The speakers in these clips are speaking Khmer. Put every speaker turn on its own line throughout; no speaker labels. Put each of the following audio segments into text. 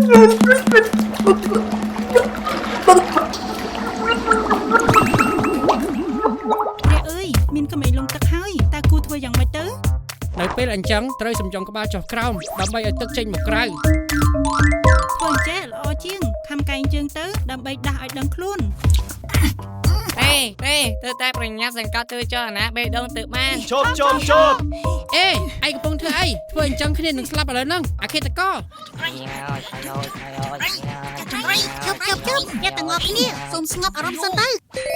เอ้ยมินก็ไม่ลงตะไคร้แต่กูทัวอย่างไม่ตื้อ
ในពេលអញ្ចឹងត្រូវសំចុងក្បាលចុះក្រោមដើម្បីឲ្យទឹកចេញមកក្រៅ
ធ្វើចេះល្អជាងខំកែងជើងទៅដើម្បីដាស់ឲ្យដឹងខ្លួន
ទេទៅតែប្រញាប់សង្កត់ធ្វើចុះណាបេះដូងទៅបាន
ឈប់អេឯងកំពុងធ្វើអីធ្វើអញ្ចឹងគ្នានឹងស្លាប់ឥឡូវហ្នឹងអាខេតកោ
ជប់อย่าទាំងអស់គ្នាសូមស្ងប់អារម្មណ៍សិនទៅ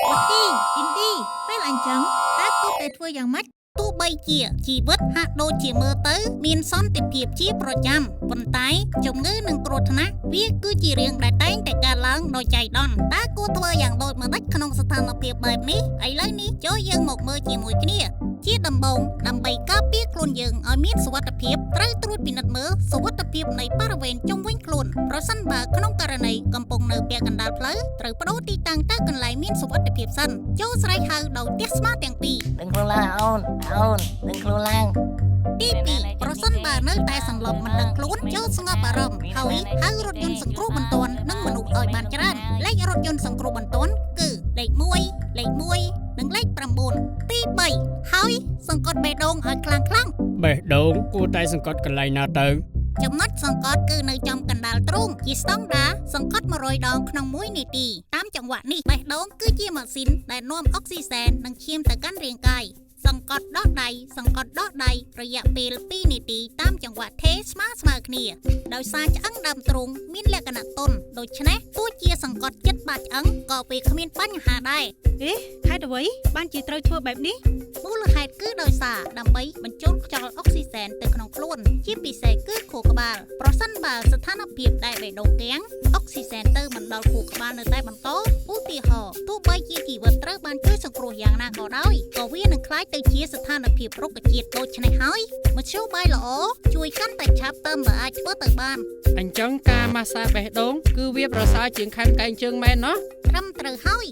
អូទីអ៊ីនឌីពេលអញ្ចឹងតើគូតែធ្វើយ៉ាងម៉េចទោះបីជាជីវិតហាក់ដូចជាមើលទៅមានសន្តិភាពជាប្រចាំប៉ុន្តែជំងឺនិងគ្រោះថ្នាក់វាគឺជារឿងដែលតែងតែកើតឡើងដោយចៃដន្យតើគួរធ្វើយ៉ាងដូចម្តេចក្នុងស្ថានភាពបែបនេះឥឡូវនេះចូលយើងមកមើលជាមួយគ្នាជាដំបូងដើម្បីការពារខ្លួនយើងឲ្យមានសុវត្ថិភាពត្រូវត្រួតពិនិត្យមើលសុវត្ថិភាពនៃបរិវេណជុំវិញខ្លួនប្រសិនបើក្នុងករណីកំពុងនៅពាក់កណ្ដាលផ្លូវត្រូវបដូរទីតាំងទៅកន្លែងមានសុវត្ថិភាពសិនចូលស្រែកហៅដោយទះស្មាទាំងពីរ
ដឹងខ្លួនឡើងអូនដឹងខ្លួនឡើង
ទី2ប្រសិនបើនៅតែសន្លប់មិនដឹងខ្លួនចូលស្ងប់អារម្មណ៍ហើយហៅរថយន្តសង្គ្រោះបន្ទាន់និងមនុស្សឲ្យបានច្រើនលេខរថយន្តសង្គ្រោះបន្ទាន់គឺលេខ1លេខ1និងលេខ9ទី3ហើយសង្កត់បេះដូងឲ្យខ្លាំង
បេះដូងគួរតែសង្កត់កន្លែងណាទៅ
ចំណុចសង្កត់គឺនៅចំកណ្ដាលទ្រូងជាស្តង់ដារសង្កត់100ដងក្នុង1នាទីតាមចង្វាក់នេះបេះដូងគឺជាម៉ាស៊ីនដែលនាំអុកស៊ីសែននិងឈាមទៅកាន់រាងកាយសង្កត់ដោះដៃរយៈពេល2នាទីតាមចង្វាក់ថេស្មើគ្នាដោយសារឆ្អឹងដើមទ្រូងមានលក្ខណៈទន់ដូច្នេះទោះជាសង្កត់ចិត្តបាច់ឆ្អឹងក៏វាគ្មានបញ្ហាដែរហេតុអ្វីបានជាត្រូវធ្វើបែបនេះមូលហេតុគឺដោយសារដើម្បីបញ្ចូលខ្យល់អុកស៊ីសែនទៅក្នុងខ្លួនជាពិសេសគឺខួរក្បាលប្រសិនបើស្ថានភាពដែលបេះដូងគាំងអុកស៊ីសែនទៅមិនដល់ខួរក្បាលនៅតែបន្តឧទាហរណ៍ទោះបីជាជីវិតត្រូវបានជួយសង្គ្រោះយ៉ាងណាក៏ដោយក៏វានឹងក្លាយទៅជាស្ថានភាពរុក្ខជាតិដូច្នេះហើយមធ្យោបាយល្អជួយកាន់តែឆាប់តាមបើអាចធ្វើទៅបាន
អញ្ចឹងការម៉ាស្សាបេះដូងគឺវាប្រសើរជាងខំកែងជើងមែនណោះ
ត្រឹមត្រូវហើយ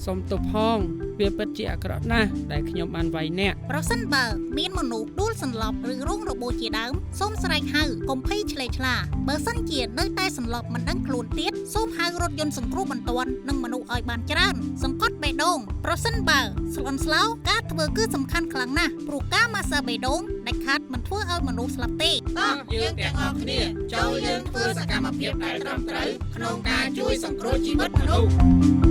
សូមទោសផងវាពិតជាអាក្រក់ណាស់ដែលខ្ញុំបានវាយអ្នក
ប្រសិនបើមានមនុស្សដួលសន្លប់ឬរងរបួសជាដើមសូមស្រែកហៅកុំភ័យឆ្លេឆ្លាបើសិនជានៅតែសន្លប់មិនដឹងខ្លួនទៀតសូមហៅរថយន្តសង្គ្រោះបន្ទាន់និងមនុស្សឲ្យបានច្រើនសង្កត់បេះដូងប្រសិនបើស្លន់ស្លោការធ្វើគឺសំខាន់ខ្លាំងណាស់ព្រោះការម៉ាស្សាបេះដូងដាច់ខាតមិនធ្វើឲ្យមនុស្សស្លាប់ទេ
យើងទាំងអស់គ្នាចូលយើងធ្វើសកម្មភាពដែលត្រឹមត្រូវក្នុងការជួយសង្គ្រោះជីវិតមនុស្ស